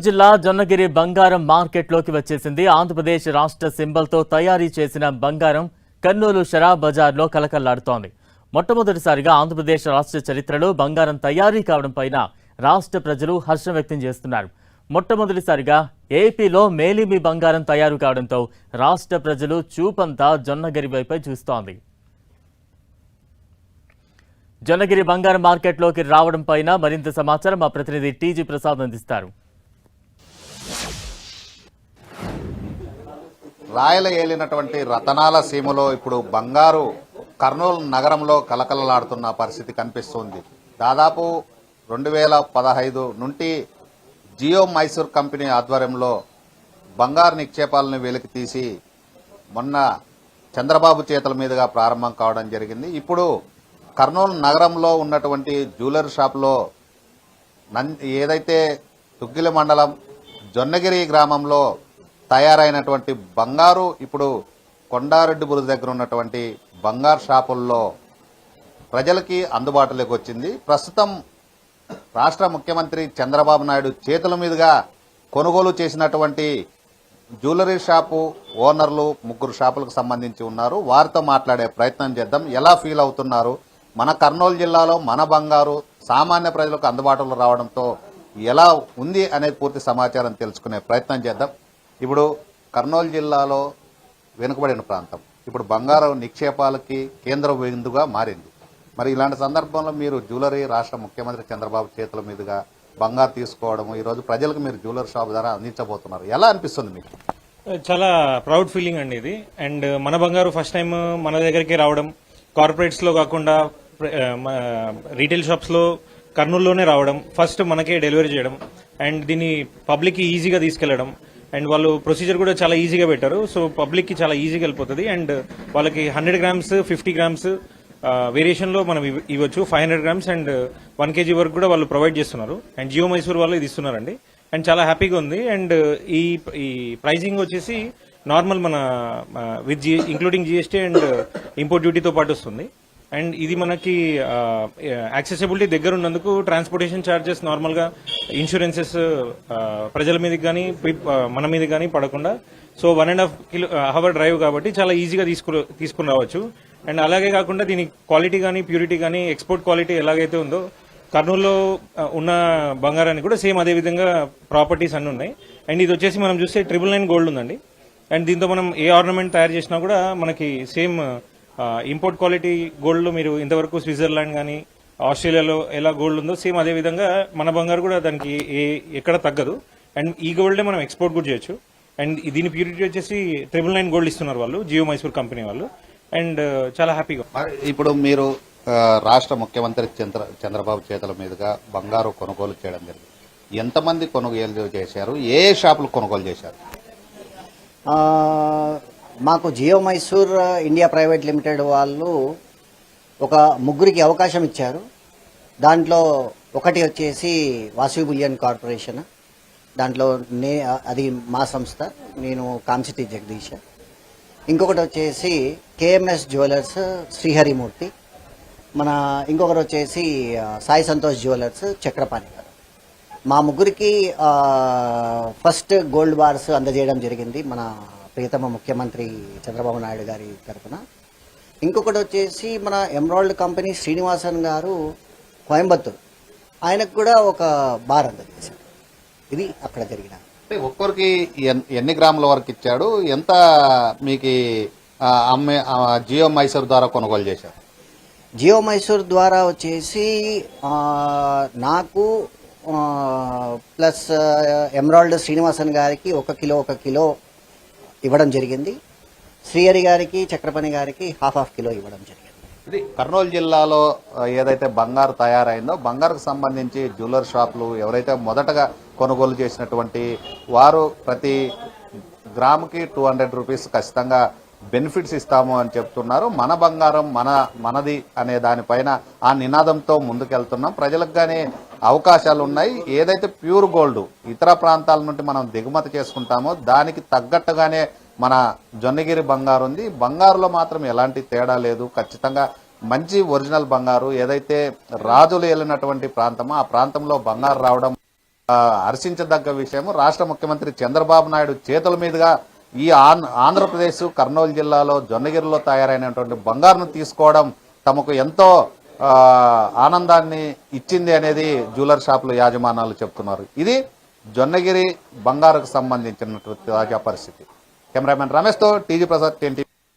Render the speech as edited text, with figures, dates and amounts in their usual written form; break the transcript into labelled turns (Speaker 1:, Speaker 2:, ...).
Speaker 1: జిల్లా జొన్నగిరి బంగారం మార్కెట్లోకి వచ్చేసింది. ఆంధ్రప్రదేశ్ రాష్ట్ర సింబల్తో తయారీ చేసిన బంగారం కర్నూలు షరాబ్ బజార్లో కలకల్లాడుతోంది. మొట్టమొదటిసారిగా ఆంధ్రప్రదేశ్ రాష్ట్ర చరిత్రలో బంగారం తయారీ కావడం పైన రాష్ట్ర ప్రజలు హర్షం వ్యక్తం చేస్తున్నారు. మొట్టమొదటిసారిగా ఏపీలో మేలిమి బంగారం తయారు కావడంతో రాష్ట్ర ప్రజలు చూపంతా జొన్నగిరి వైపే చూస్తోంది. జొన్నగిరి బంగారం మార్కెట్లోకి రావడం పైన మరింత సమాచారం మా ప్రతినిధి టీజీ ప్రసాద్ అందిస్తారు.
Speaker 2: రాయల ఏలినటువంటి రతనాల సీమలో ఇప్పుడు బంగారు కర్నూలు నగరంలో కలకలలాడుతున్న పరిస్థితి కనిపిస్తుంది. దాదాపు 2015 నుండి జియో మైసూర్ కంపెనీ ఆధ్వర్యంలో బంగారు నిక్షేపాలను వెలికి తీసి మొన్న చంద్రబాబు చేతుల మీదుగా ప్రారంభం కావడం జరిగింది. ఇప్పుడు కర్నూలు నగరంలో ఉన్నటువంటి జ్యువెలరీ షాప్లో ఏదైతే తుగ్గిలి మండలం జొన్నగిరి గ్రామంలో తయారైనటువంటి బంగారు ఇప్పుడు కొండారెడ్డి బురుజు దగ్గర ఉన్నటువంటి బంగారు షాపుల్లో ప్రజలకి అందుబాటులోకి వచ్చింది. ప్రస్తుతం రాష్ట్ర ముఖ్యమంత్రి చంద్రబాబు నాయుడు చేతుల మీదుగా కొనుగోలు చేసినటువంటి జ్యువెలరీ షాపు ఓనర్లు 3 షాపులకు సంబంధించి ఉన్నారు. వారితో మాట్లాడే ప్రయత్నం చేద్దాం. ఎలా ఫీల్ అవుతున్నారు, మన కర్నూలు జిల్లాలో మన బంగారు సామాన్య ప్రజలకు అందుబాటులో రావడంతో ఎలా ఉంది అనేది పూర్తి సమాచారం తెలుసుకునే ప్రయత్నం చేద్దాం. ఇప్పుడు కర్నూలు జిల్లాలో వెనుకబడిన ప్రాంతం ఇప్పుడు బంగారు నిక్షేపాలకి కేంద్ర బిందుగా మారింది. మరి ఇలాంటి సందర్భంలో మీరు జ్యువెలరీ రాష్ట్ర ముఖ్యమంత్రి చంద్రబాబు చేతుల మీదుగా బంగారు తీసుకోవడం, ఈరోజు ప్రజలకు మీరు జ్యువెలరీ షాప్ ద్వారా అందించబోతున్నారు, ఎలా అనిపిస్తుంది మీకు?
Speaker 3: చాలా ప్రౌడ్ ఫీలింగ్ అండి ఇది. అండ్ మన బంగారు ఫస్ట్ టైం మన దగ్గరికి రావడం, కార్పొరేట్స్ లో కాకుండా రీటైల్ షాప్స్ లో కర్నూలులోనే రావడం, ఫస్ట్ మనకే డెలివరీ చేయడం అండ్ దీన్ని పబ్లిక్ కి ఈజీగా తీసుకెళ్లడం అండ్ వాళ్ళు ప్రొసీజర్ కూడా చాలా ఈజీగా పెట్టారు. సో పబ్లిక్ కి చాలా ఈజీగా వెళ్ళిపోతుంది. అండ్ వాళ్ళకి 100 గ్రామ్స్ 50 గ్రామ్స్ వేరియేషన్ లో మనం ఇవ్వచ్చు. 500 గ్రామ్స్ అండ్ 1 kg వరకు కూడా వాళ్ళు ప్రొవైడ్ చేస్తున్నారు. అండ్ జియో మైసూర్ వాళ్ళు ఇది ఇస్తున్నారండి. అండ్ చాలా హ్యాపీగా ఉంది. అండ్ ఈ ప్రైజింగ్ వచ్చేసి నార్మల్ మన with including GST and import డ్యూటీతో పాటు వస్తుంది. అండ్ ఇది మనకి యాక్సెసిబిలిటీ దగ్గర ఉన్నందుకు ట్రాన్స్పోర్టేషన్ ఛార్జెస్ నార్మల్ గా ఇన్సూరెన్సెస్ ప్రజల మీద కానీ మన మీద కానీ పడకుండా, సో 1.5 అవర్ డ్రైవ్ కాబట్టి చాలా ఈజీగా తీసుకుని రావచ్చు. అండ్ అలాగే కాకుండా దీని క్వాలిటీ కానీ ప్యూరిటీ కానీ ఎక్స్పోర్ట్ క్వాలిటీ ఎలాగైతే ఉందో కర్నూలులో ఉన్న బంగారానికి కూడా సేమ్ అదే విధంగా ప్రాపర్టీస్ అన్ని ఉన్నాయి. అండ్ ఇది వచ్చేసి మనం చూస్తే 999 గోల్డ్ ఉందండి. అండ్ దీంతో మనం ఏ ఆర్నమెంట్ తయారు చేసినా కూడా మనకి సేమ్ ఇంపోర్ట్ క్వాలిటీ గోల్డ్ మీరు ఇంతవరకు స్విట్జర్లాండ్ కానీ ఆస్ట్రేలియాలో ఎలా గోల్డ్ ఉందో సేమ్ అదే విధంగా మన బంగారు కూడా దానికి ఎక్కడ తగ్గదు. అండ్ ఈ గోల్డే మనం ఎక్స్పోర్ట్ కూడా చేయొచ్చు. అండ్ దీని ప్యూరిటీ వచ్చేసి 999 గోల్డ్ ఇస్తున్నారు వాళ్ళు, జియో మైసూర్ కంపెనీ వాళ్ళు. అండ్ చాలా హ్యాపీగా.
Speaker 2: ఇప్పుడు మీరు రాష్ట్ర ముఖ్యమంత్రి చంద్రబాబు చేతుల మీదుగా బంగారు కొనుగోలు చేయడం జరిగింది. ఎంతమంది కొనుగోలు చేశారు, ఏ షాపులు కొనుగోలు చేశారు?
Speaker 4: మాకు Jio Mysore India private limited వాళ్ళు ఒక 3కి అవకాశం ఇచ్చారు. దాంట్లో ఒకటి వచ్చేసి వాసవి బులియన్ కార్పొరేషన్, దాంట్లో అది మా సంస్థ, నేను కాంసిటీ జగదీష్. ఇంకొకటి వచ్చేసి కేఎంఎస్ జ్యువెలర్స్ శ్రీహరిమూర్తి, ఇంకొకటి వచ్చేసి సాయి సంతోష్ జ్యువెలర్స్ చక్రపాణి గారు. మా 3కి ఫస్ట్ గోల్డ్ బార్స్ అందజేయడం జరిగింది మన ప్రియతమ ముఖ్యమంత్రి చంద్రబాబు నాయుడు గారి తరఫున. ఇంకొకటి వచ్చేసి మన ఎమరాల్డ్ కంపెనీ శ్రీనివాసన్ గారు కోయంబత్తూర్, ఆయనకు కూడా ఒక బార్ అందజేశారు. ఇది అక్కడ జరిగిన.
Speaker 2: ఒక్కరికి ఎన్ని గ్రాముల వరకు ఇచ్చాడు, ఎంత మీకు జియో మైసూర్ ద్వారా కొనుగోలు చేశారు?
Speaker 4: జియో మైసూర్ ద్వారా వచ్చేసి నాకు ప్లస్ ఎమరాల్డ్ శ్రీనివాసన్ గారికి 1 కిలో ఇవ్వడం జరిగింది. శ్రీహరి గారికి చక్రపాణి గారికి 1/2 కిలో ఇవ్వడం జరిగింది.
Speaker 2: ఇది కర్నూలు జిల్లాలో ఏదైతే బంగారు తయారైందో బంగారుకు సంబంధించి జ్యువెలరీ షాపులు ఎవరైతే మొదటగా కొనుగోలు చేసినటువంటి వారు ప్రతి గ్రాముకి 200 రూపీస్ ఖచ్చితంగా బెనిఫిట్స్ ఇస్తాము అని చెప్తున్నారు. మన బంగారం మనది అనే దానిపైన ఆ నినాదంతో ముందుకెళ్తున్నాం. ప్రజలకు కానీ అవకాశాలు ఉన్నాయి. ఏదైతే ప్యూర్ గోల్డ్ ఇతర ప్రాంతాల నుండి మనం దిగుమతి చేసుకుంటామో దానికి తగ్గట్టుగానే మన జొన్నగిరి బంగారు ఉంది. బంగారులో మాత్రం ఎలాంటి తేడా లేదు. ఖచ్చితంగా మంచి ఒరిజినల్ బంగారు, ఏదైతే రాజులు వెళ్ళినటువంటి ప్రాంతమో ఆ ప్రాంతంలో బంగారు రావడం హర్షించదగ్గ విషయం. రాష్ట్ర ముఖ్యమంత్రి చంద్రబాబు నాయుడు చేతుల మీదుగా ఈ ఆంధ్రప్రదేశ్ కర్నూలు జిల్లాలో జొన్నగిరిలో తయారైనటువంటి బంగారును తీసుకోవడం తమకు ఎంతో ఆనందాన్ని ఇచ్చింది అనేది జ్యువెలర్ షాపుల యాజమానాలు చెప్తున్నారు. ఇది జొన్నగిరి బంగారుకు సంబంధించినటువంటి తాజా పరిస్థితి. కెమెరామెన్ రమేష్తో టీజీ ప్రసాద్, TNT.